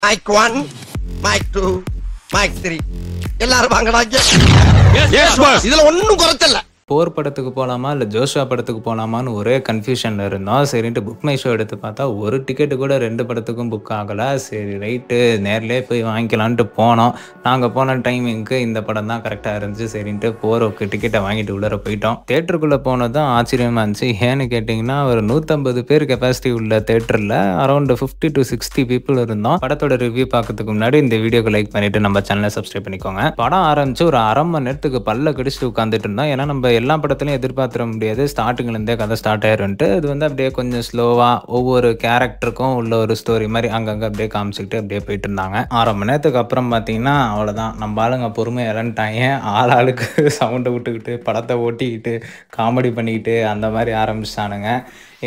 Mic 1, mic 2, mic 3 எல்லாரும் வாங்கடா. இதுல ஒண்ணும் குறைச்சல. போர் படத்துக்கு போகலாமா இல்லை ஜோஷுவா படத்துக்கு போகலாமான்னு ஒரே கன்ஃபியூஷனில் இருந்தோம். சரின்ட்டு புக் மை ஷோ எடுத்து பார்த்தா ஒரு டிக்கெட்டு கூட 2 படத்துக்கும் புக் ஆகலை. சரி ரைட்டு நேர்லேயே போய் வாங்கிக்கலான்ட்டு போனோம். நாங்கள் போன டைமிங்க்கு இந்த படம் தான் கரெக்டாக இருந்துச்சு. சரின்ட்டு போகிறோக்கு டிக்கெட்டை வாங்கிட்டு உள்ளே போயிட்டோம். தேட்டருக்குள்ளே போனதும் ஆச்சரியமாக இருந்துச்சு. ஏன்னு கேட்டிங்கன்னா ஒரு 150 பேர் கெப்பாசிட்டி உள்ள தேட்டரில் அரௌண்ட் 50 to 60 பீப்புள் இருந்தோம். படத்தோட ரிவ்யூ பார்க்கறதுக்கு முன்னாடி இந்த வீடியோக்கு லைக் பண்ணிவிட்டு நம்ம சேனலை சப்ஸ்கிரைப் பண்ணிக்கோங்க. படம் ஆரம்பிச்சு ஒரு அரை மணி நேரத்துக்கு பல்ல கடிச்சிட்டு உட்காந்துட்டு இருந்தோம். ஏன்னா நம்ம எல்லா படத்துலையும் எதிர்பார்த்துட முடியாது, ஸ்டார்டிங்லேருந்தே கதை ஸ்டார்ட் ஆயிருன்ட்டு. அது வந்து அப்படியே கொஞ்சம் ஸ்லோவாக ஒவ்வொரு கேரக்டருக்கும் உள்ள ஒரு ஸ்டோரி மாதிரி அங்கங்கே அப்படியே காமிச்சிக்கிட்டு அப்படியே போயிட்டு இருந்தாங்க. 1/2 மணி நேரத்துக்கு அப்புறம் பார்த்தீங்கன்னா அவ்வளோதான், நம்ம ஆளுங்க பொறுமை இறந்துட்டாங்க. ஆளுக்கு சவுண்டை விட்டுக்கிட்டு படத்தை ஓட்டிக்கிட்டு காமெடி பண்ணிக்கிட்டு அந்த மாதிரி ஆரம்பிச்சிட்டானுங்க.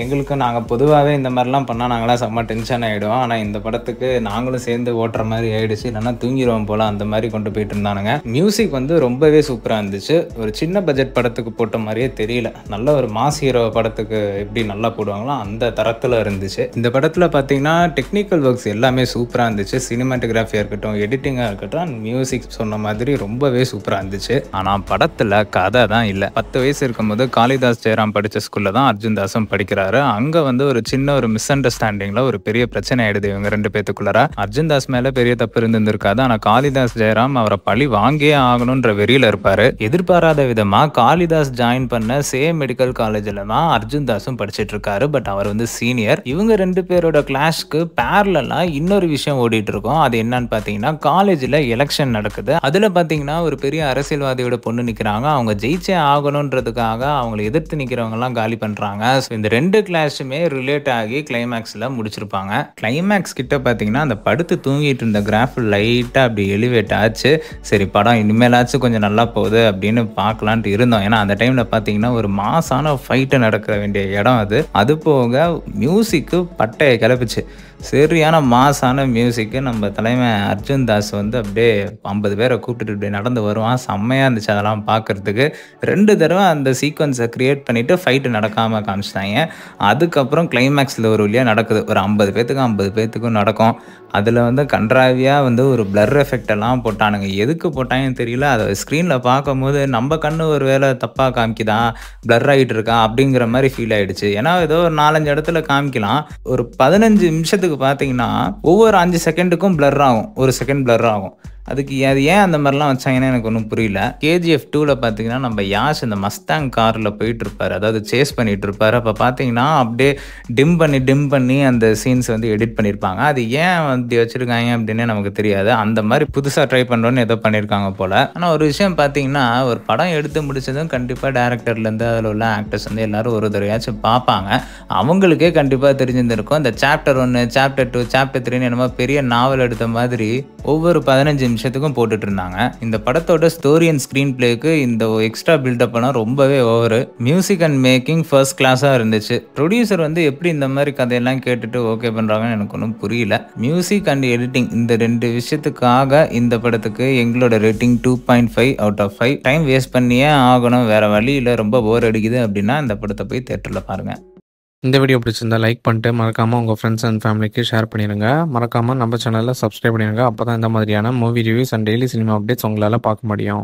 எங்களுக்கும் நாங்கள் பொதுவாகவே இந்த மாதிரிலாம் பண்ணால் நாங்களாம் செம்ம டென்ஷன் ஆகிடுவோம். ஆனால் இந்த படத்துக்கு நாங்களும் சேர்ந்து ஓட்டுற மாதிரி ஆகிடுச்சு. இல்லைன்னா தூங்கிடுவோம் போல் அந்த மாதிரி கொண்டு போயிட்டு இருந்தானுங்க. மியூசிக் வந்து ரொம்பவே சூப்பராக இருந்துச்சு. ஒரு சின்ன பட்ஜெட் படத்துக்கு போட்ட மாதிரியே தெரியல. நல்ல ஒரு மாஸ் ஹீரோ படத்துக்கு எப்படி நல்லா போடுவாங்களோ அந்த தரத்தில் இருந்துச்சு. இந்த படத்தில் பார்த்தீங்கன்னா டெக்னிக்கல் ஒர்க்ஸ் எல்லாமே சூப்பராக இருந்துச்சு. சினிமாட்டோகிராஃபியாக இருக்கட்டும், எடிட்டிங்காக இருக்கட்டும், மியூசிக் சொன்ன மாதிரி ரொம்பவே சூப்பராக இருந்துச்சு. ஆனால் படத்தில் கதை தான் இல்லை. 10 வயசு இருக்கும்போது காளிதாஸ் ஜெயராம் படித்த ஸ்கூலில் தான் அர்ஜுன் தாஸும் படிக்கிறார். அங்க வந்து ஒரு சின்ன ஒரு மிஸ் அண்டர்ஸ்டாண்டிங்ல ஒரு பெரிய பிரச்சனை ஆயிடுது இவங்க 2 பேத்துக்குள்ளார. அர்ஜுன் தாஸ் மேல பெரிய தப்பு இருந்திருக்காது. ஆனா காளிதாஸ் ஜெயராம் அவரை பழி வாங்கியே ஆகணும்ன்ற வெறியில இருப்பாரு. எதிர்பாராத விதமா காளிதாஸ் ஜாயின் பண்ண சேம் மெடிக்கல் காலேஜ்ல தான் அர்ஜுன் தாஸும் படிச்சிட்டு இருக்காரு. பட் அவர் வந்து சீனியர். இவங்க 2 பேரோட கிளாஷ்க்கு பேரலா இன்னொரு விஷயம் ஓடிட்டு இருக்கும். அது என்னன்னு பாத்தீங்கன்னா காலேஜ்ல எலெக்ஷன் நடக்குது. அதுல பாத்தீங்கன்னா ஒரு பெரிய அரசியல்வாதியோட பொண்ணு நிக்கிறாங்க. அவங்க ஜெயிச்சே ஆகணும்ன்றதுக்காக அவங்களை எதிர்த்து நிக்கிறவங்க எல்லாம் காலி பண்றாங்க. இந்த 2 கிளாஷுமே ரிலேட் ஆகி கிளைமேக்ஸ்ல முடிச்சிருப்பாங்க. கிளைமேக்ஸ் கிட்ட பாத்தீங்கன்னா அந்த படுத்து தூங்கிட்டு இருந்த கிராஃப் லைட்டா அப்படி எலிவேட் ஆச்சு. சரி படம் இனிமேலாச்சும் கொஞ்சம் நல்லா போகுது அப்படின்னு பார்க்கலான்ட்டு இருந்தோம். ஏன்னா அந்த டைம்ல பாத்தீங்கன்னா ஒரு மாசான ஃபைட்டு நடக்க வேண்டிய இடம் அது. அது போக மியூசிக்கு பட்டையை கிளப்பிச்சு. சரியான மாசான மியூசிக்கு. நம்ம தலைமை அர்ஜுன் தாஸ் வந்து அப்படியே 50 பேரை கூப்பிட்டுட்டு இப்படி நடந்து வருவான். செம்மையாக இருந்துச்சு அதெல்லாம் பார்க்குறதுக்கு. 2 தடவை அந்த சீக்வன்ஸை க்ரியேட் பண்ணிவிட்டு ஃபைட்டு நடக்காமல் காமிச்சிட்டாங்க. அதுக்கப்புறம் கிளைமேக்ஸில் ஒரு வழியாக நடக்குது. ஒரு 50 பேத்துக்கும் நடக்கும். அதில் வந்து கன்றாவியாக வந்து ஒரு பிளர் எஃபெக்ட் எல்லாம் போட்டானுங்க. எதுக்கு போட்டாங்கன்னு தெரியல. அதை ஸ்க்ரீனில் பார்க்கும்போது நம்ம கண்ணு ஒரு வேளை தப்பாக காமிக்குதா, பிளர் ஆகிட்டு இருக்கா அப்படிங்கிற மாதிரி ஃபீல் ஆகிடுச்சு. ஏன்னா ஏதோ ஒரு 4-5 இடத்துல காமிக்கலாம். ஒரு 15 நிமிஷத்துக்கு பார்த்தீங்கன்னா ஒவ்வொரு 5 செகண்டுக்கும் பிளர் ஆகும், 1 செகண்ட் பிளர் ஆகும். அதுக்கு அது ஏன் அந்த மாதிரிலாம் வச்சாங்கன்னு எனக்கு ஒன்றும் புரியல. KGF 2ல் பார்த்தீங்கன்னா நம்ம யாஷ் இந்த மஸ்தாங் காரில் போயிட்டு இருப்பார், அதாவது சேஸ் பண்ணிட்டு இருப்பார். அப்போ பார்த்தீங்கன்னா அப்படியே டிம் பண்ணி அந்த சீன்ஸ் வந்து எடிட் பண்ணியிருப்பாங்க. அது ஏன் வந்து வச்சுருக்காங்க அப்படின்னு நமக்கு தெரியாது. அந்த மாதிரி புதுசாக ட்ரை பண்ணுறோன்னு ஏதோ பண்ணியிருக்காங்க போல். ஆனால் ஒரு விஷயம் பார்த்தீங்கன்னா ஒரு படம் எடுத்து முடிச்சதும் கண்டிப்பாக டேரக்டர்லேருந்து அதில் உள்ள ஆக்டர்ஸ் வந்து எல்லோரும் ஒரு தடவையாச்சும் பார்ப்பாங்க. அவங்களுக்கே கண்டிப்பாக தெரிஞ்சிருந்திருக்கும். இந்த சாப்டர் 1, சாப்டர் 2, சாப்டர் 3ன்னு என்னமோ பெரிய நாவல் எடுத்த மாதிரி ஒவ்வொரு 15 நிமிஷத்துக்கும் போட்டுட்டு இருந்தாங்க. இந்த படத்தோட ஸ்டோரி அண்ட் ஸ்கிரீன் பிளேக்கு இந்த எக்ஸ்ட்ரா பில்டப் எல்லாம் ரொம்பவே over. Music and making first கிளாஸா இருந்துச்சு. ப்ரொடியூசர் வந்து எப்படி இந்த மாதிரி கதையெல்லாம் கேட்டுட்டு ஓகே பண்றாங்கன்னு எனக்கு ஒன்றும் புரியல. மியூசிக் அண்ட் எடிட்டிங் இந்த 2 விஷயத்துக்காக இந்த படத்துக்கு எங்களோட rating 2.5 out of 5. Time waste பண்ணியே ஆகணும், வேற வழியில் ரொம்ப போர் அடிக்குது அப்படின்னா இந்த படத்தை போய் தேட்டரில் பாருங்க. இந்த வீடியோ பிடிச்சிருந்தா லைக் பண்ணிட்டு மறக்காமல் உங்கள் ஃப்ரெண்ட்ஸ் அண்ட் ஃபேமிலிக்கு ஷேர் பண்ணிடுங்க. மறக்காமல் நம்ம சேனலில் சப்ஸ்கிரைப் பண்ணிடுங்க. அப்போ தான் இந்த மாதிரியான movie reviews and daily cinema updates உங்களால் பார்க்க முடியும்.